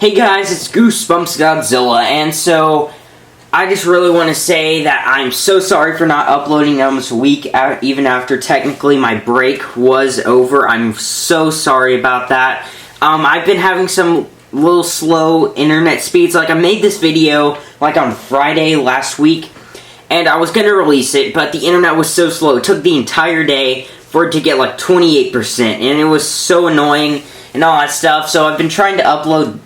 Hey guys, it's Goosebumps Godzilla, and so I just really want to say that I'm so sorry for not uploading almost a week, even after technically my break was over. I'm so sorry about that. I've been having some little slow internet speeds. Like, I made this video like on Friday last week, and I was going to release it, but the internet was so slow. It took the entire day for it to get like 28%, and it was so annoying and all that stuff. So I've been trying to upload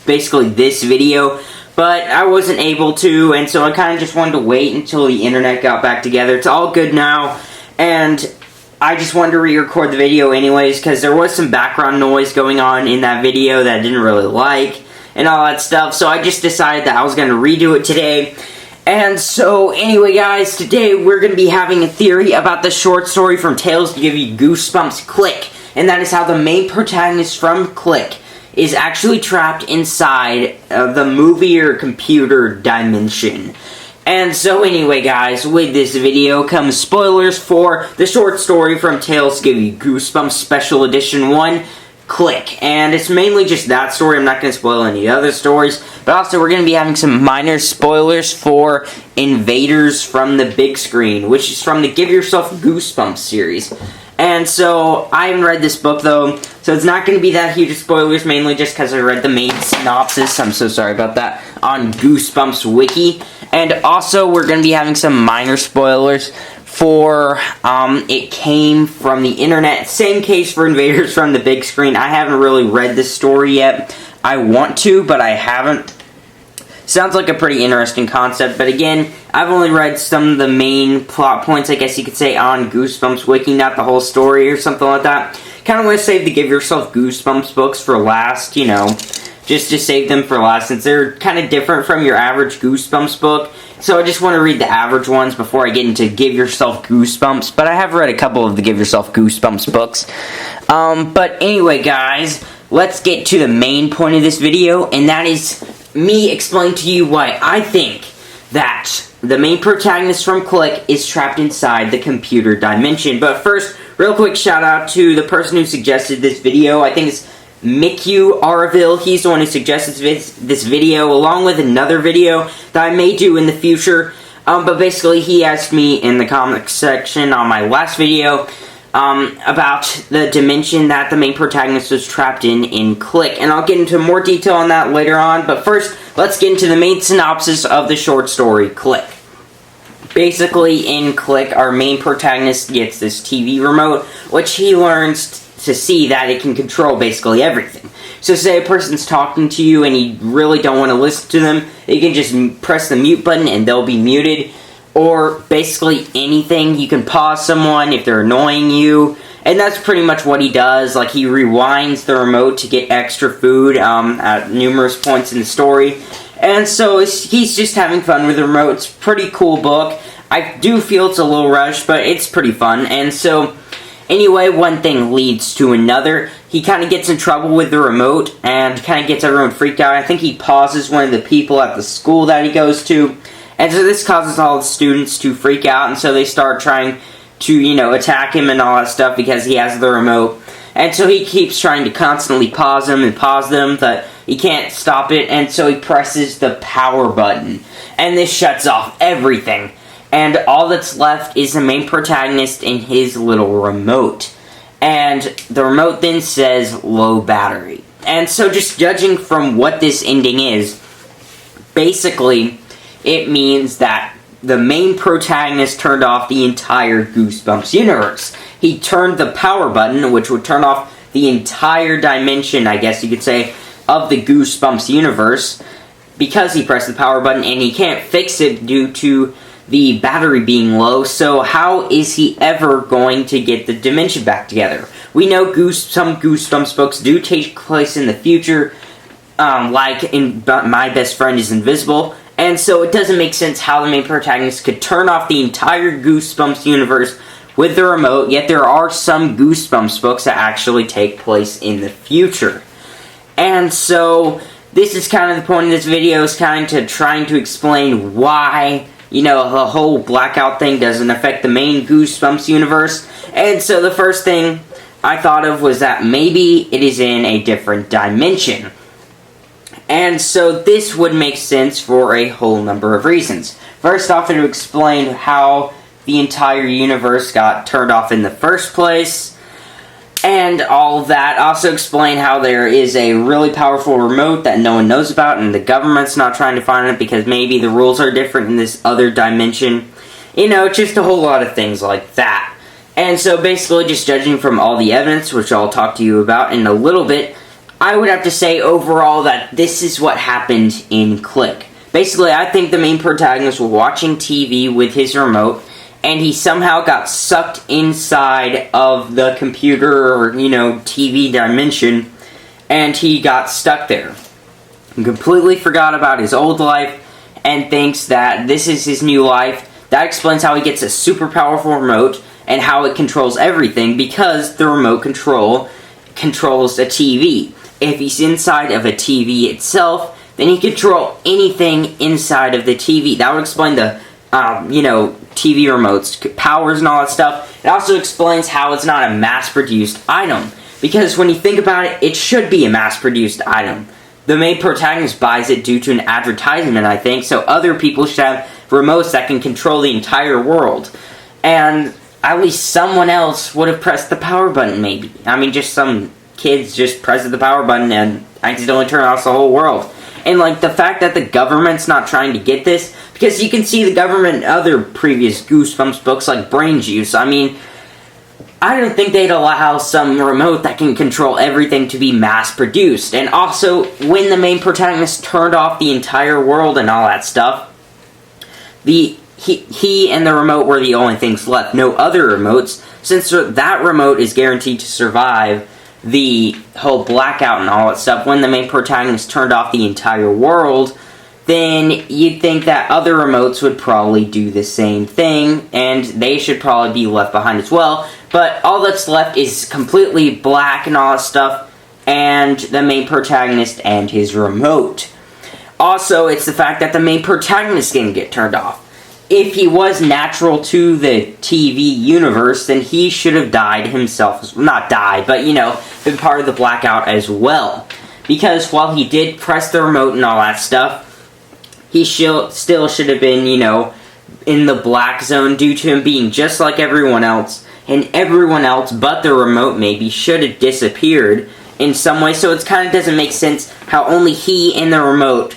basically this video, but I wasn't able to, and so I kind of just wanted to wait until the internet got back together. It's all good now, and I just wanted to re-record the video anyways, because there was some background noise going on in that video that I didn't really like, and all that stuff, so I just decided that I was going to redo it today. And so, anyway guys, today we're going to be having a theory about the short story from Tales to Give You Goosebumps, Click. And that is how the main protagonist from Click is actually trapped inside of the movie or computer dimension. And so anyway guys, with this video comes spoilers for the short story from Tales to Give You Goosebumps Special Edition 1, Click. And it's mainly just that story. I'm not going to spoil any other stories. But also we're going to be having some minor spoilers for Invaders from the Big Screen, which is from the Give Yourself Goosebumps series. And so, I haven't read this book though, so it's not going to be that huge of spoilers, mainly just because I read the main synopsis, I'm so sorry about that, on Goosebumps Wiki. And also, we're going to be having some minor spoilers for, it came from the internet. Same case for Invaders from the Big Screen. I haven't really read this story yet. I want to, but I haven't. Sounds like a pretty interesting concept, but again, I've only read some of the main plot points, I guess you could say, on Goosebumps Wiki, not the whole story or something like that. Kind of want to save the Give Yourself Goosebumps books for last, you know, just to save them for last, since they're kind of different from your average Goosebumps book. So I just want to read the average ones before I get into Give Yourself Goosebumps, but I have read a couple of the Give Yourself Goosebumps books. But anyway, guys, let's get to the main point of this video, and that is me explain to you why I think that the main protagonist from Click is trapped inside the computer dimension. But first, real quick shout out to the person who suggested this video. I think it's Miku Arville. He's the one who suggested this video, along with another video that I may do in the future. But basically, he asked me in the comment section on my last video about the dimension that the main protagonist was trapped in Click. And I'll get into more detail on that later on, but first, let's get into the main synopsis of the short story, Click. Basically, in Click, our main protagonist gets this TV remote, which he learns to see that it can control basically everything. So say a person's talking to you and you really don't want to listen to them, you can just press the mute button and they'll be muted. Or basically anything. You can pause someone if they're annoying you, and that's pretty much what he does. Like, he rewinds the remote to get extra food at numerous points in the story, and so he's just having fun with the remote. It's a pretty cool book. I do feel it's a little rushed, but it's pretty fun. And so anyway, one thing leads to another. He kind of gets in trouble with the remote and kind of gets everyone freaked out. I think he pauses one of the people at the school that he goes to. And so this causes all the students to freak out, and so they start trying to, you know, attack him and all that stuff because he has the remote. And so he keeps trying to constantly pause them, but he can't stop it, and so he presses the power button. And this shuts off everything. And all that's left is the main protagonist and his little remote. And the remote then says low battery. And so just judging from what this ending is, basically it means that the main protagonist turned off the entire Goosebumps universe. He turned the power button, which would turn off the entire dimension, I guess you could say, of the Goosebumps universe, because he pressed the power button, and he can't fix it due to the battery being low. So how is he ever going to get the dimension back together? We know some Goosebumps books do take place in the future, like in My Best Friend is Invisible. And so it doesn't make sense how the main protagonist could turn off the entire Goosebumps universe with the remote, yet there are some Goosebumps books that actually take place in the future. And so this is kind of the point of this video, is kind of trying to explain why, you know, the whole blackout thing doesn't affect the main Goosebumps universe. And so the first thing I thought of was that maybe it is in a different dimension. And so this would make sense for a whole number of reasons. First off, it would explain how the entire universe got turned off in the first place, and all that. Also explain how there is a really powerful remote that no one knows about, and the government's not trying to find it because maybe the rules are different in this other dimension. You know, just a whole lot of things like that. And so basically, just judging from all the evidence, which I'll talk to you about in a little bit, I would have to say overall that this is what happened in Click. Basically, I think the main protagonist was watching TV with his remote, and he somehow got sucked inside of the computer or, TV dimension, and he got stuck there. He completely forgot about his old life, and thinks that this is his new life. That explains how he gets a super powerful remote, and how it controls everything, because the remote controls a TV. If he's inside of a TV itself, then he can control anything inside of the TV. That would explain the, TV remotes, powers and all that stuff. It also explains how it's not a mass-produced item. Because when you think about it, it should be a mass-produced item. The main protagonist buys it due to an advertisement, I think, so other people should have remotes that can control the entire world. And at least someone else would have pressed the power button, maybe. I mean, just some kids just press the power button and accidentally turn off the whole world. And, the fact that the government's not trying to get this, because you can see the government in other previous Goosebumps books, like Brain Juice. I mean, I don't think they'd allow some remote that can control everything to be mass-produced. And also, when the main protagonist turned off the entire world and all that stuff, he and the remote were the only things left. No other remotes, since that remote is guaranteed to survive the whole blackout and all that stuff. When the main protagonist turned off the entire world, then you'd think that other remotes would probably do the same thing, and they should probably be left behind as well. But all that's left is completely black and all that stuff, and the main protagonist and his remote. Also, it's the fact that the main protagonist didn't get turned off. If he was natural to the TV universe, then he should have died himself. Not died, but, been part of the blackout as well. Because while he did press the remote and all that stuff, he still should have been, in the black zone due to him being just like everyone else. And everyone else but the remote maybe should have disappeared in some way. So it kind of doesn't make sense how only he and the remote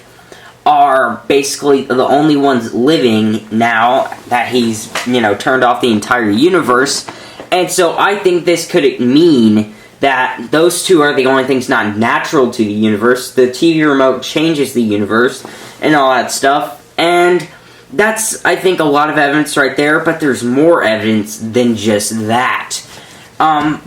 are basically the only ones living now that he's, turned off the entire universe. And so I think this could mean that those two are the only things not natural to the universe. The TV remote changes the universe and all that stuff. And that's, I think, a lot of evidence right there, but there's more evidence than just that.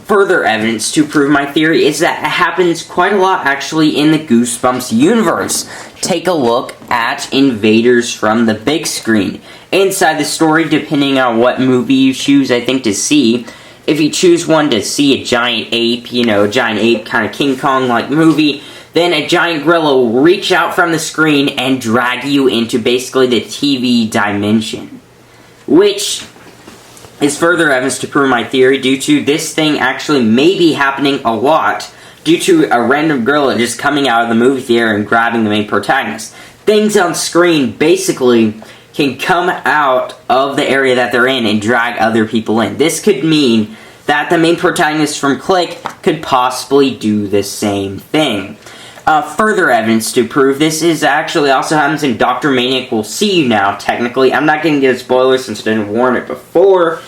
Further evidence to prove my theory is that it happens quite a lot actually in the Goosebumps universe. Take a look at Invaders from the Big Screen. Inside the story, depending on what movie you choose, I think, to see, if you choose one to see a giant ape, a giant ape kind of King Kong-like movie, then a giant gorilla will reach out from the screen and drag you into basically the TV dimension. Which is further evidence to prove my theory due to this thing actually may be happening a lot due to a random gorilla just coming out of the movie theater and grabbing the main protagonist. Things on screen basically can come out of the area that they're in and drag other people in. This could mean that the main protagonist from Click could possibly do the same thing. Further evidence to prove this is actually also happens in Dr. Maniac Will See You Now, technically. I'm not going to give spoilers since I didn't warn it before.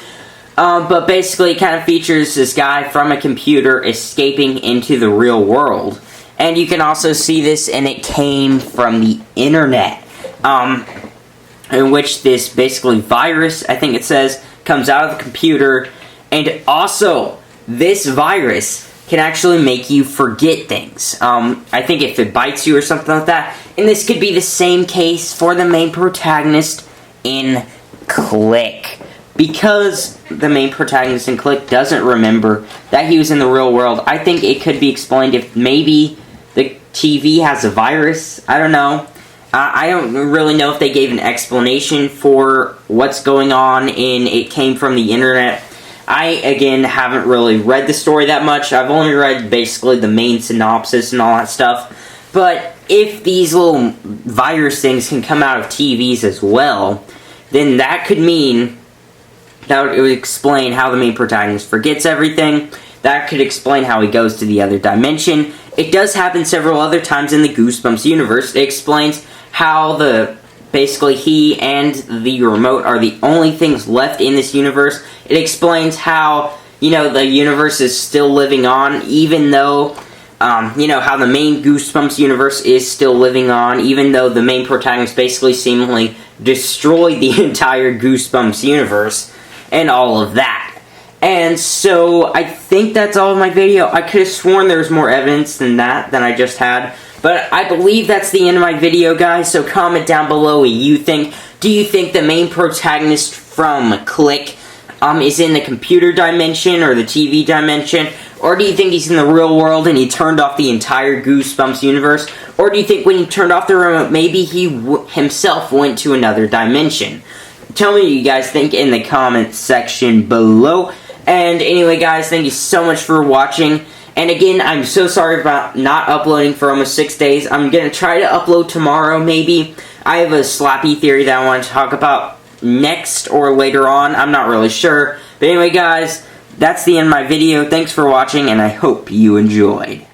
But basically it kind of features this guy from a computer escaping into the real world. And you can also see this, and it came from the internet. In which this basically virus, I think it says, comes out of the computer. And also, this virus can actually make you forget things. I think if it bites you or something like that. And this could be the same case for the main protagonist in Click. Because the main protagonist in Click doesn't remember that he was in the real world, I think it could be explained if maybe the TV has a virus. I don't know. I don't really know if they gave an explanation for what's going on in It Came From the Internet. I, again, haven't really read the story that much. I've only read basically the main synopsis and all that stuff. But if these little virus things can come out of TVs as well, then that could mean that it would explain how the main protagonist forgets everything. That could explain how he goes to the other dimension. It does happen several other times in the Goosebumps universe. It explains how basically he and the remote are the only things left in this universe. It explains how, the universe is still living on, even though, how the main Goosebumps universe is still living on, even though the main protagonist basically seemingly destroyed the entire Goosebumps universe, and all of that. And so, I think that's all of my video. I could have sworn there was more evidence than I just had. But I believe that's the end of my video, guys. So comment down below what you think. Do you think the main protagonist from Click is in the computer dimension or the TV dimension? Or do you think he's in the real world and he turned off the entire Goosebumps universe? Or do you think when he turned off the remote, maybe he himself went to another dimension? Tell me what you guys think in the comments section below. And anyway, guys, thank you so much for watching. And again, I'm so sorry about not uploading for almost 6 days. I'm going to try to upload tomorrow, maybe. I have a slappy theory that I want to talk about next or later on. I'm not really sure. But anyway, guys, that's the end of my video. Thanks for watching, and I hope you enjoyed.